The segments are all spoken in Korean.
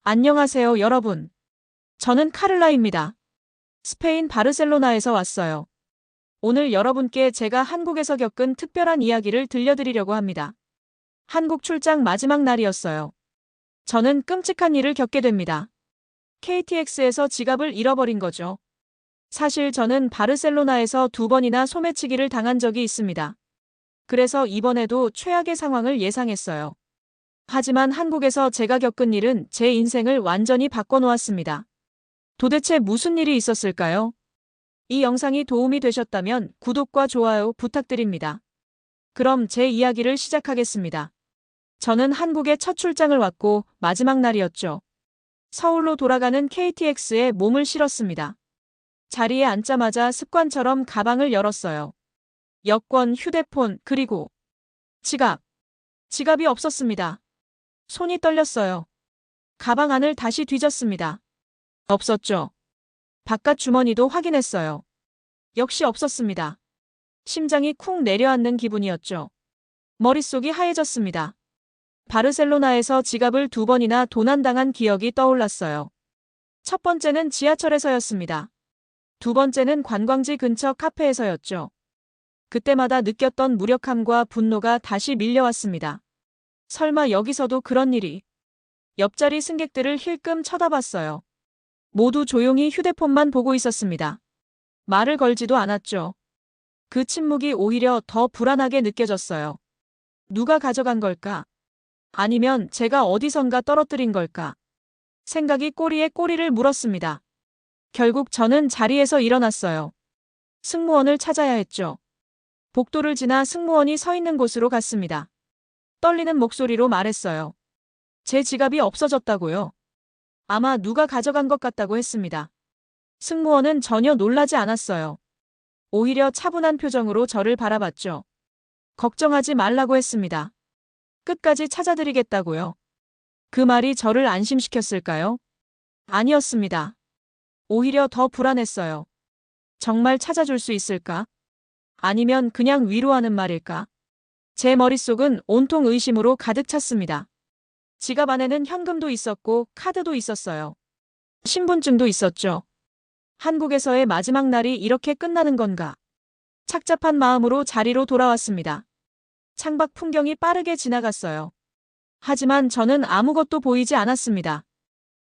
안녕하세요, 여러분. 저는 카를라입니다. 스페인 바르셀로나에서 왔어요. 오늘 여러분께 제가 한국에서 겪은 특별한 이야기를 들려드리려고 합니다. 한국 출장 마지막 날이었어요. 저는 끔찍한 일을 겪게 됩니다. KTX에서 지갑을 잃어버린 거죠. 사실 저는 바르셀로나에서 2번이나 소매치기를 당한 적이 있습니다. 그래서 이번에도 최악의 상황을 예상했어요. 하지만 한국에서 제가 겪은 일은 제 인생을 완전히 바꿔놓았습니다. 도대체 무슨 일이 있었을까요? 이 영상이 도움이 되셨다면 구독과 좋아요 부탁드립니다. 그럼 제 이야기를 시작하겠습니다. 저는 한국에 첫 출장을 왔고 마지막 날이었죠. 서울로 돌아가는 KTX에 몸을 실었습니다. 자리에 앉자마자 습관처럼 가방을 열었어요. 여권, 휴대폰, 그리고 지갑이 없었습니다. 손이 떨렸어요. 가방 안을 다시 뒤졌습니다. 없었죠. 바깥 주머니도 확인했어요. 역시 없었습니다. 심장이 쿵 내려앉는 기분이었죠. 머릿속이 하얘졌습니다. 바르셀로나에서 지갑을 2번이나 도난당한 기억이 떠올랐어요. 첫 번째는 지하철에서였습니다. 두 번째는 관광지 근처 카페에서였죠. 그때마다 느꼈던 무력함과 분노가 다시 밀려왔습니다. 설마 여기서도 그런 일이? 옆자리 승객들을 힐끔 쳐다봤어요. 모두 조용히 휴대폰만 보고 있었습니다. 말을 걸지도 않았죠. 그 침묵이 오히려 더 불안하게 느껴졌어요. 누가 가져간 걸까? 아니면 제가 어디선가 떨어뜨린 걸까? 생각이 꼬리에 꼬리를 물었습니다. 결국 저는 자리에서 일어났어요. 승무원을 찾아야 했죠. 복도를 지나 승무원이 서 있는 곳으로 갔습니다. 떨리는 목소리로 말했어요. 제 지갑이 없어졌다고요. 아마 누가 가져간 것 같다고 했습니다. 승무원은 전혀 놀라지 않았어요. 오히려 차분한 표정으로 저를 바라봤죠. 걱정하지 말라고 했습니다. 끝까지 찾아드리겠다고요. 그 말이 저를 안심시켰을까요? 아니었습니다. 오히려 더 불안했어요. 정말 찾아줄 수 있을까? 아니면 그냥 위로하는 말일까? 제 머릿속은 온통 의심으로 가득 찼습니다. 지갑 안에는 현금도 있었고 카드도 있었어요. 신분증도 있었죠. 한국에서의 마지막 날이 이렇게 끝나는 건가? 착잡한 마음으로 자리로 돌아왔습니다. 창밖 풍경이 빠르게 지나갔어요. 하지만 저는 아무것도 보이지 않았습니다.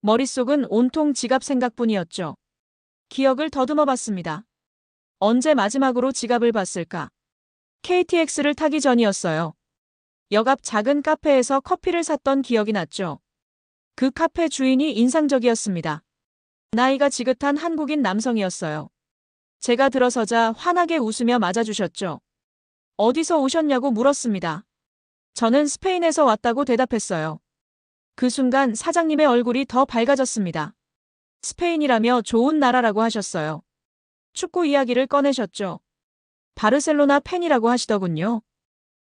머릿속은 온통 지갑 생각뿐이었죠. 기억을 더듬어 봤습니다. 언제 마지막으로 지갑을 봤을까? KTX를 타기 전이었어요. 역 앞 작은 카페에서 커피를 샀던 기억이 났죠. 그 카페 주인이 인상적이었습니다. 나이가 지긋한 한국인 남성이었어요. 제가 들어서자 환하게 웃으며 맞아주셨죠. 어디서 오셨냐고 물었습니다. 저는 스페인에서 왔다고 대답했어요. 그 순간 사장님의 얼굴이 더 밝아졌습니다. 스페인이라며 좋은 나라라고 하셨어요. 축구 이야기를 꺼내셨죠. 바르셀로나 팬이라고 하시더군요.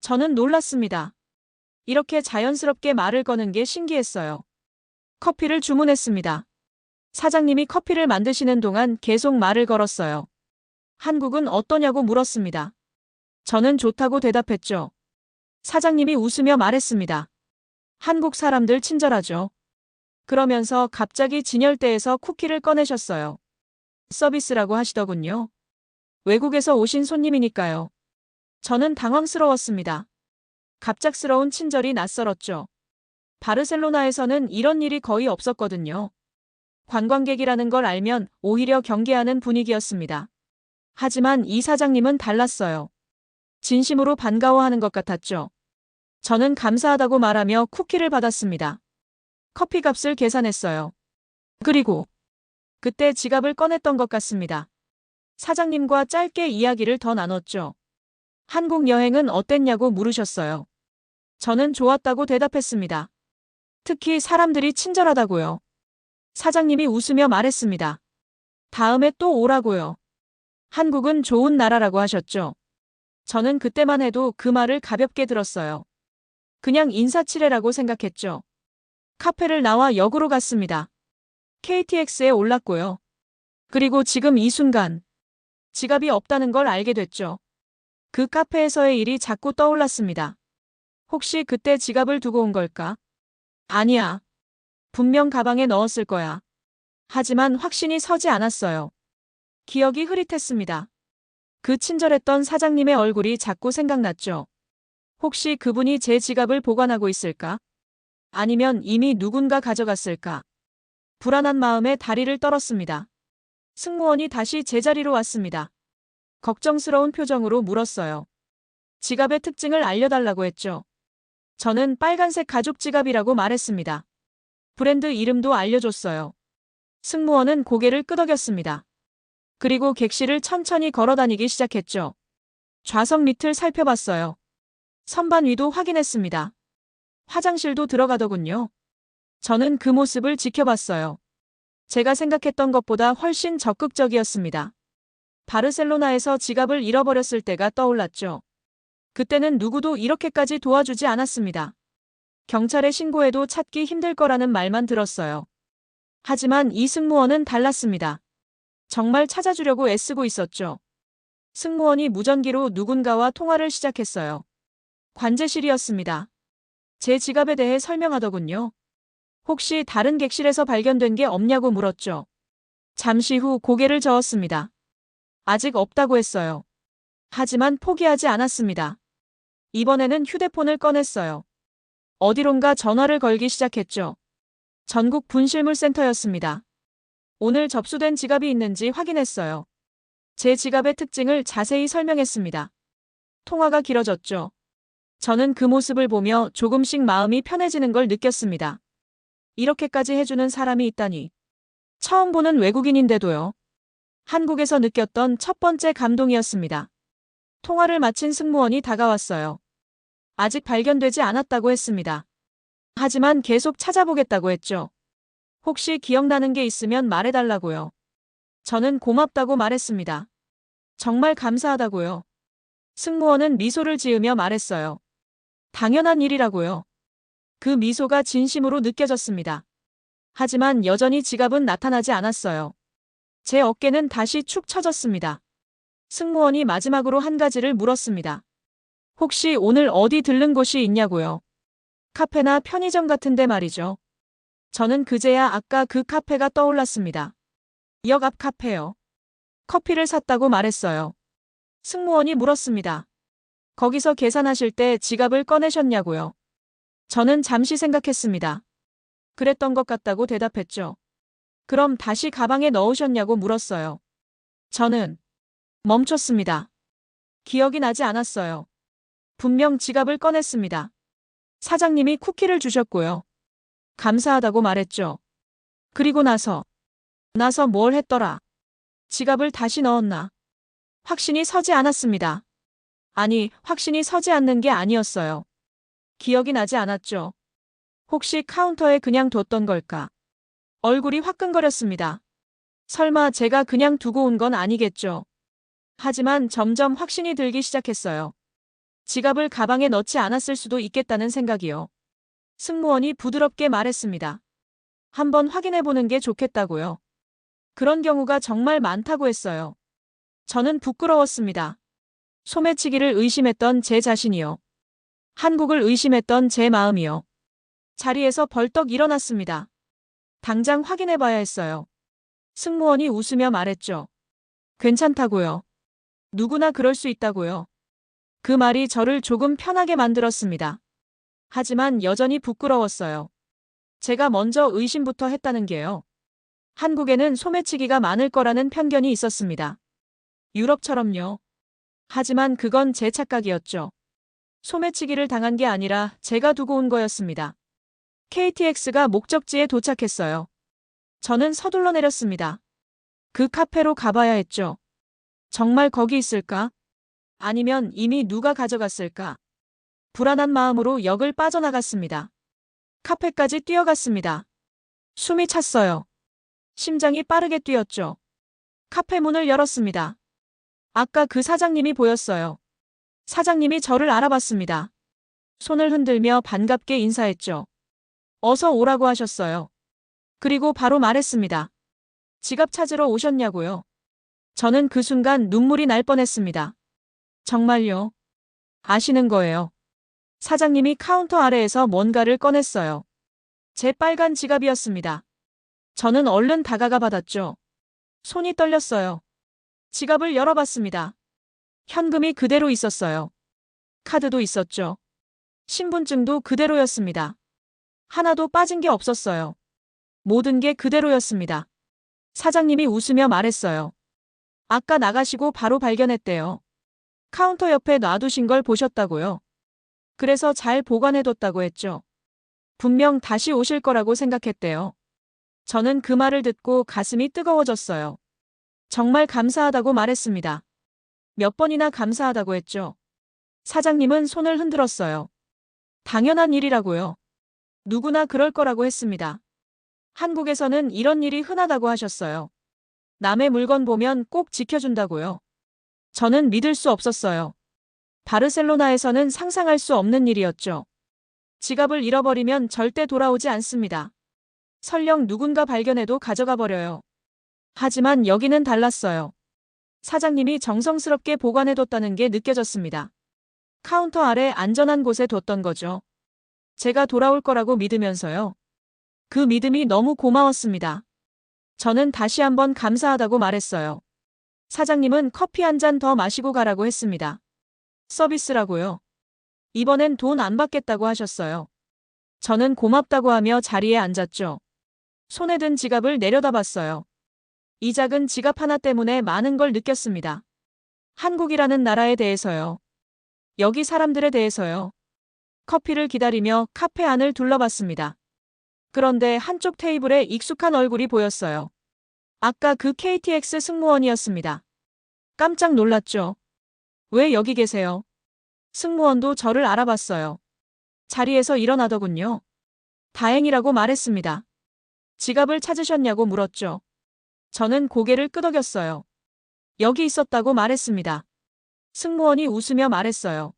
저는 놀랐습니다. 이렇게 자연스럽게 말을 거는 게 신기했어요. 커피를 주문했습니다. 사장님이 커피를 만드시는 동안 계속 말을 걸었어요. 한국은 어떠냐고 물었습니다. 저는 좋다고 대답했죠. 사장님이 웃으며 말했습니다. 한국 사람들 친절하죠. 그러면서 갑자기 진열대에서 쿠키를 꺼내셨어요. 서비스라고 하시더군요. 외국에서 오신 손님이니까요. 저는 당황스러웠습니다. 갑작스러운 친절이 낯설었죠. 바르셀로나에서는 이런 일이 거의 없었거든요. 관광객이라는 걸 알면 오히려 경계하는 분위기였습니다. 하지만 이 사장님은 달랐어요. 진심으로 반가워하는 것 같았죠. 저는 감사하다고 말하며 쿠키를 받았습니다. 커피값을 계산했어요. 그리고 그때 지갑을 꺼냈던 것 같습니다. 사장님과 짧게 이야기를 더 나눴죠. 한국 여행은 어땠냐고 물으셨어요. 저는 좋았다고 대답했습니다. 특히 사람들이 친절하다고요. 사장님이 웃으며 말했습니다. 다음에 또 오라고요. 한국은 좋은 나라라고 하셨죠. 저는 그때만 해도 그 말을 가볍게 들었어요. 그냥 인사치레라고 생각했죠. 카페를 나와 역으로 갔습니다. KTX에 올랐고요. 그리고 지금 이 순간 지갑이 없다는 걸 알게 됐죠. 그 카페에서의 일이 자꾸 떠올랐습니다. 혹시 그때 지갑을 두고 온 걸까? 아니야. 분명 가방에 넣었을 거야. 하지만 확신이 서지 않았어요. 기억이 흐릿했습니다. 그 친절했던 사장님의 얼굴이 자꾸 생각났죠. 혹시 그분이 제 지갑을 보관하고 있을까? 아니면 이미 누군가 가져갔을까? 불안한 마음에 다리를 떨었습니다. 승무원이 다시 제자리로 왔습니다. 걱정스러운 표정으로 물었어요. 지갑의 특징을 알려달라고 했죠. 저는 빨간색 가죽 지갑이라고 말했습니다. 브랜드 이름도 알려줬어요. 승무원은 고개를 끄덕였습니다. 그리고 객실을 천천히 걸어다니기 시작했죠. 좌석 밑을 살펴봤어요. 선반 위도 확인했습니다. 화장실도 들어가더군요. 저는 그 모습을 지켜봤어요. 제가 생각했던 것보다 훨씬 적극적이었습니다. 바르셀로나에서 지갑을 잃어버렸을 때가 떠올랐죠. 그때는 누구도 이렇게까지 도와주지 않았습니다. 경찰에 신고해도 찾기 힘들 거라는 말만 들었어요. 하지만 이 승무원은 달랐습니다. 정말 찾아주려고 애쓰고 있었죠. 승무원이 무전기로 누군가와 통화를 시작했어요. 관제실이었습니다. 제 지갑에 대해 설명하더군요. 혹시 다른 객실에서 발견된 게 없냐고 물었죠. 잠시 후 고개를 저었습니다. 아직 없다고 했어요. 하지만 포기하지 않았습니다. 이번에는 휴대폰을 꺼냈어요. 어디론가 전화를 걸기 시작했죠. 전국 분실물센터였습니다. 오늘 접수된 지갑이 있는지 확인했어요. 제 지갑의 특징을 자세히 설명했습니다. 통화가 길어졌죠. 저는 그 모습을 보며 조금씩 마음이 편해지는 걸 느꼈습니다. 이렇게까지 해주는 사람이 있다니. 처음 보는 외국인인데도요. 한국에서 느꼈던 첫 번째 감동이었습니다. 통화를 마친 승무원이 다가왔어요. 아직 발견되지 않았다고 했습니다. 하지만 계속 찾아보겠다고 했죠. 혹시 기억나는 게 있으면 말해달라고요. 저는 고맙다고 말했습니다. 정말 감사하다고요. 승무원은 미소를 지으며 말했어요. 당연한 일이라고요. 그 미소가 진심으로 느껴졌습니다. 하지만 여전히 지갑은 나타나지 않았어요. 제 어깨는 다시 축 처졌습니다. 승무원이 마지막으로 한 가지를 물었습니다. 혹시 오늘 어디 들른 곳이 있냐고요. 카페나 편의점 같은데 말이죠. 저는 그제야 아까 그 카페가 떠올랐습니다. 역 앞 카페요. 커피를 샀다고 말했어요. 승무원이 물었습니다. 거기서 계산하실 때 지갑을 꺼내셨냐고요. 저는 잠시 생각했습니다. 그랬던 것 같다고 대답했죠. 그럼 다시 가방에 넣으셨냐고 물었어요. 저는 멈췄습니다. 기억이 나지 않았어요. 분명 지갑을 꺼냈습니다. 사장님이 쿠키를 주셨고요. 감사하다고 말했죠. 그리고 나서 뭘 했더라. 지갑을 다시 넣었나. 확신이 서지 않았습니다. 아니, 확신이 서지 않는 게 아니었어요. 기억이 나지 않았죠. 혹시 카운터에 그냥 뒀던 걸까? 얼굴이 화끈거렸습니다. 설마 제가 그냥 두고 온 건 아니겠죠. 하지만 점점 확신이 들기 시작했어요. 지갑을 가방에 넣지 않았을 수도 있겠다는 생각이요. 승무원이 부드럽게 말했습니다. 한번 확인해보는 게 좋겠다고요. 그런 경우가 정말 많다고 했어요. 저는 부끄러웠습니다. 소매치기를 의심했던 제 자신이요. 한국을 의심했던 제 마음이요. 자리에서 벌떡 일어났습니다. 당장 확인해봐야 했어요. 승무원이 웃으며 말했죠. 괜찮다고요. 누구나 그럴 수 있다고요. 그 말이 저를 조금 편하게 만들었습니다. 하지만 여전히 부끄러웠어요. 제가 먼저 의심부터 했다는 게요. 한국에는 소매치기가 많을 거라는 편견이 있었습니다. 유럽처럼요. 하지만 그건 제 착각이었죠. 소매치기를 당한 게 아니라 제가 두고 온 거였습니다. KTX가 목적지에 도착했어요. 저는 서둘러 내렸습니다. 그 카페로 가봐야 했죠. 정말 거기 있을까? 아니면 이미 누가 가져갔을까? 불안한 마음으로 역을 빠져나갔습니다. 카페까지 뛰어갔습니다. 숨이 찼어요. 심장이 빠르게 뛰었죠. 카페 문을 열었습니다. 아까 그 사장님이 보였어요. 사장님이 저를 알아봤습니다. 손을 흔들며 반갑게 인사했죠. 어서 오라고 하셨어요. 그리고 바로 말했습니다. 지갑 찾으러 오셨냐고요. 저는 그 순간 눈물이 날 뻔했습니다. 정말요? 아시는 거예요. 사장님이 카운터 아래에서 뭔가를 꺼냈어요. 제 빨간 지갑이었습니다. 저는 얼른 다가가 받았죠. 손이 떨렸어요. 지갑을 열어봤습니다. 현금이 그대로 있었어요. 카드도 있었죠. 신분증도 그대로였습니다. 하나도 빠진 게 없었어요. 모든 게 그대로였습니다. 사장님이 웃으며 말했어요. 아까 나가시고 바로 발견했대요. 카운터 옆에 놔두신 걸 보셨다고요. 그래서 잘 보관해뒀다고 했죠. 분명 다시 오실 거라고 생각했대요. 저는 그 말을 듣고 가슴이 뜨거워졌어요. 정말 감사하다고 말했습니다. 몇 번이나 감사하다고 했죠. 사장님은 손을 흔들었어요. 당연한 일이라고요. 누구나 그럴 거라고 했습니다. 한국에서는 이런 일이 흔하다고 하셨어요. 남의 물건 보면 꼭 지켜준다고요. 저는 믿을 수 없었어요. 바르셀로나에서는 상상할 수 없는 일이었죠. 지갑을 잃어버리면 절대 돌아오지 않습니다. 설령 누군가 발견해도 가져가 버려요. 하지만 여기는 달랐어요. 사장님이 정성스럽게 보관해뒀다는 게 느껴졌습니다. 카운터 아래 안전한 곳에 뒀던 거죠. 제가 돌아올 거라고 믿으면서요. 그 믿음이 너무 고마웠습니다. 저는 다시 한번 감사하다고 말했어요. 사장님은 커피 한 잔 더 마시고 가라고 했습니다. 서비스라고요. 이번엔 돈 안 받겠다고 하셨어요. 저는 고맙다고 하며 자리에 앉았죠. 손에 든 지갑을 내려다봤어요. 이 작은 지갑 하나 때문에 많은 걸 느꼈습니다. 한국이라는 나라에 대해서요. 여기 사람들에 대해서요. 커피를 기다리며 카페 안을 둘러봤습니다. 그런데 한쪽 테이블에 익숙한 얼굴이 보였어요. 아까 그 KTX 승무원이었습니다. 깜짝 놀랐죠. 왜 여기 계세요? 승무원도 저를 알아봤어요. 자리에서 일어나더군요. 다행이라고 말했습니다. 지갑을 찾으셨냐고 물었죠. 저는 고개를 끄덕였어요. 여기 있었다고 말했습니다. 승무원이 웃으며 말했어요.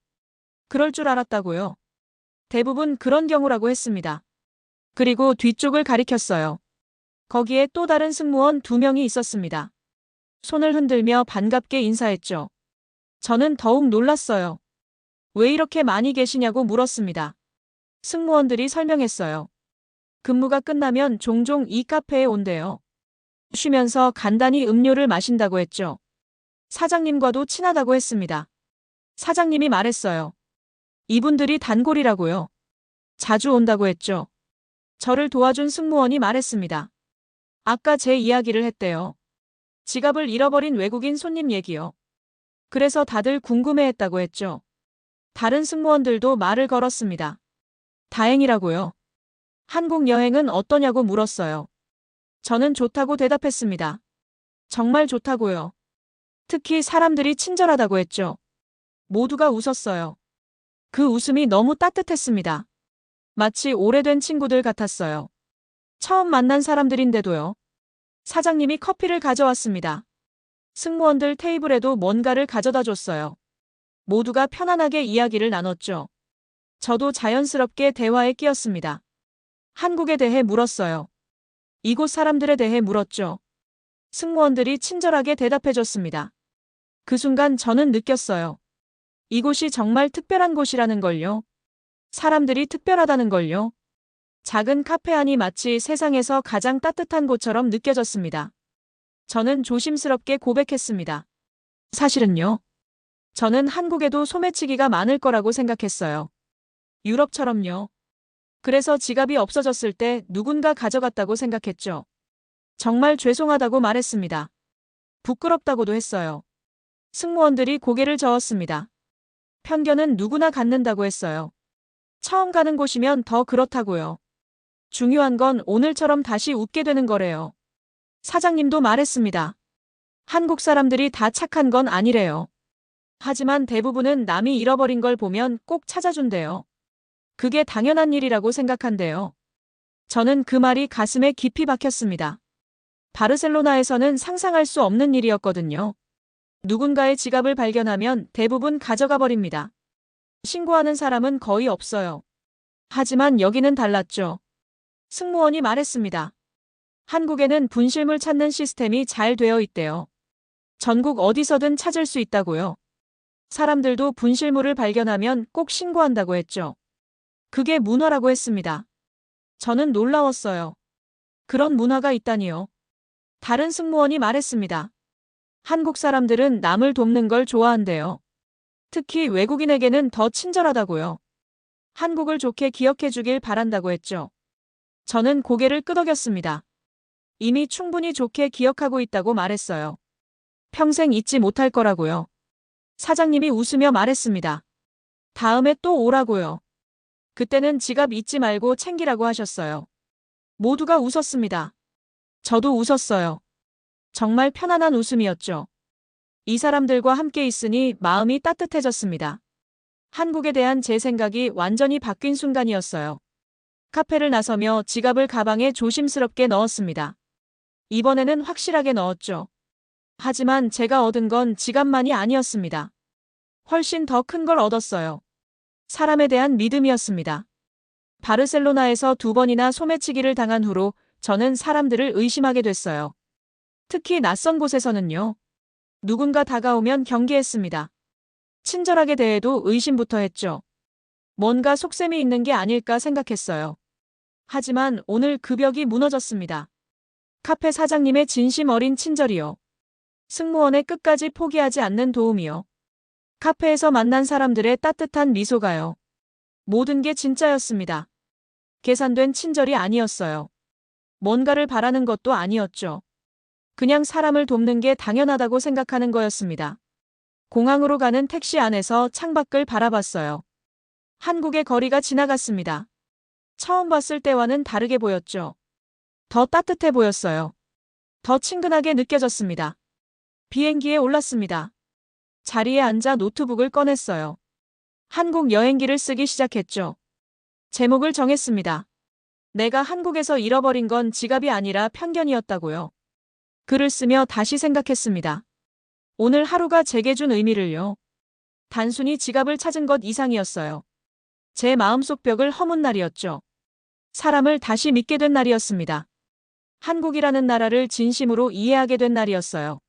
그럴 줄 알았다고요. 대부분 그런 경우라고 했습니다. 그리고 뒤쪽을 가리켰어요. 거기에 또 다른 승무원 2명이 있었습니다. 손을 흔들며 반갑게 인사했죠. 저는 더욱 놀랐어요. 왜 이렇게 많이 계시냐고 물었습니다. 승무원들이 설명했어요. 근무가 끝나면 종종 이 카페에 온대요. 쉬면서 간단히 음료를 마신다고 했죠. 사장님과도 친하다고 했습니다. 사장님이 말했어요. 이분들이 단골이라고요. 자주 온다고 했죠. 저를 도와준 승무원이 말했습니다. 아까 제 이야기를 했대요. 지갑을 잃어버린 외국인 손님 얘기요. 그래서 다들 궁금해했다고 했죠. 다른 승무원들도 말을 걸었습니다. 다행이라고요. 한국 여행은 어떠냐고 물었어요. 저는 좋다고 대답했습니다. 정말 좋다고요. 특히 사람들이 친절하다고 했죠. 모두가 웃었어요. 그 웃음이 너무 따뜻했습니다. 마치 오래된 친구들 같았어요. 처음 만난 사람들인데도요. 사장님이 커피를 가져왔습니다. 승무원들 테이블에도 뭔가를 가져다 줬어요. 모두가 편안하게 이야기를 나눴죠. 저도 자연스럽게 대화에 끼었습니다. 한국에 대해 물었어요. 이곳 사람들에 대해 물었죠. 승무원들이 친절하게 대답해줬습니다. 그 순간 저는 느꼈어요. 이곳이 정말 특별한 곳이라는 걸요. 사람들이 특별하다는 걸요. 작은 카페 안이 마치 세상에서 가장 따뜻한 곳처럼 느껴졌습니다. 저는 조심스럽게 고백했습니다. 사실은요. 저는 한국에도 소매치기가 많을 거라고 생각했어요. 유럽처럼요. 그래서 지갑이 없어졌을 때 누군가 가져갔다고 생각했죠. 정말 죄송하다고 말했습니다. 부끄럽다고도 했어요. 승무원들이 고개를 저었습니다. 편견은 누구나 갖는다고 했어요. 처음 가는 곳이면 더 그렇다고요. 중요한 건 오늘처럼 다시 웃게 되는 거래요. 사장님도 말했습니다. 한국 사람들이 다 착한 건 아니래요. 하지만 대부분은 남이 잃어버린 걸 보면 꼭 찾아준대요. 그게 당연한 일이라고 생각한대요. 저는 그 말이 가슴에 깊이 박혔습니다. 바르셀로나에서는 상상할 수 없는 일이었거든요. 누군가의 지갑을 발견하면 대부분 가져가 버립니다. 신고하는 사람은 거의 없어요. 하지만 여기는 달랐죠. 승무원이 말했습니다. 한국에는 분실물 찾는 시스템이 잘 되어 있대요. 전국 어디서든 찾을 수 있다고요. 사람들도 분실물을 발견하면 꼭 신고한다고 했죠. 그게 문화라고 했습니다. 저는 놀라웠어요. 그런 문화가 있다니요. 다른 승무원이 말했습니다. 한국 사람들은 남을 돕는 걸 좋아한대요. 특히 외국인에게는 더 친절하다고요. 한국을 좋게 기억해 주길 바란다고 했죠. 저는 고개를 끄덕였습니다. 이미 충분히 좋게 기억하고 있다고 말했어요. 평생 잊지 못할 거라고요. 사장님이 웃으며 말했습니다. 다음에 또 오라고요. 그때는 지갑 잊지 말고 챙기라고 하셨어요. 모두가 웃었습니다. 저도 웃었어요. 정말 편안한 웃음이었죠. 이 사람들과 함께 있으니 마음이 따뜻해졌습니다. 한국에 대한 제 생각이 완전히 바뀐 순간이었어요. 카페를 나서며 지갑을 가방에 조심스럽게 넣었습니다. 이번에는 확실하게 넣었죠. 하지만 제가 얻은 건 지갑만이 아니었습니다. 훨씬 더 큰 걸 얻었어요. 사람에 대한 믿음이었습니다. 바르셀로나에서 2번이나 소매치기를 당한 후로 저는 사람들을 의심하게 됐어요. 특히 낯선 곳에서는요. 누군가 다가오면 경계했습니다. 친절하게 대해도 의심부터 했죠. 뭔가 속셈이 있는 게 아닐까 생각했어요. 하지만 오늘 그 벽이 무너졌습니다. 카페 사장님의 진심 어린 친절이요. 승무원의 끝까지 포기하지 않는 도움이요. 카페에서 만난 사람들의 따뜻한 미소가요. 모든 게 진짜였습니다. 계산된 친절이 아니었어요. 뭔가를 바라는 것도 아니었죠. 그냥 사람을 돕는 게 당연하다고 생각하는 거였습니다. 공항으로 가는 택시 안에서 창밖을 바라봤어요. 한국의 거리가 지나갔습니다. 처음 봤을 때와는 다르게 보였죠. 더 따뜻해 보였어요. 더 친근하게 느껴졌습니다. 비행기에 올랐습니다. 자리에 앉아 노트북을 꺼냈어요. 한국 여행기를 쓰기 시작했죠. 제목을 정했습니다. 내가 한국에서 잃어버린 건 지갑이 아니라 편견이었다고요. 글을 쓰며 다시 생각했습니다. 오늘 하루가 제게 준 의미를요. 단순히 지갑을 찾은 것 이상이었어요. 제 마음속 벽을 허문 날이었죠. 사람을 다시 믿게 된 날이었습니다. 한국이라는 나라를 진심으로 이해하게 된 날이었어요.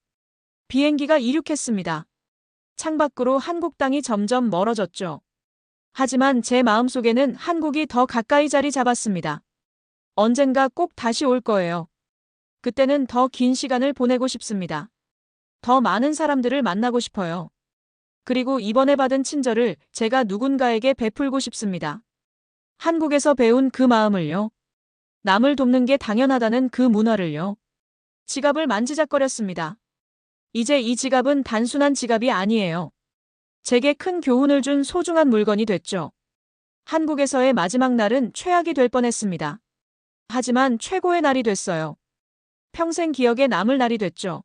비행기가 이륙했습니다. 창밖으로 한국 땅이 점점 멀어졌죠. 하지만 제 마음속에는 한국이 더 가까이 자리 잡았습니다. 언젠가 꼭 다시 올 거예요. 그때는 더 긴 시간을 보내고 싶습니다. 더 많은 사람들을 만나고 싶어요. 그리고 이번에 받은 친절을 제가 누군가에게 베풀고 싶습니다. 한국에서 배운 그 마음을요. 남을 돕는 게 당연하다는 그 문화를요. 지갑을 만지작거렸습니다. 이제 이 지갑은 단순한 지갑이 아니에요. 제게 큰 교훈을 준 소중한 물건이 됐죠. 한국에서의 마지막 날은 최악이 될 뻔했습니다. 하지만 최고의 날이 됐어요. 평생 기억에 남을 날이 됐죠.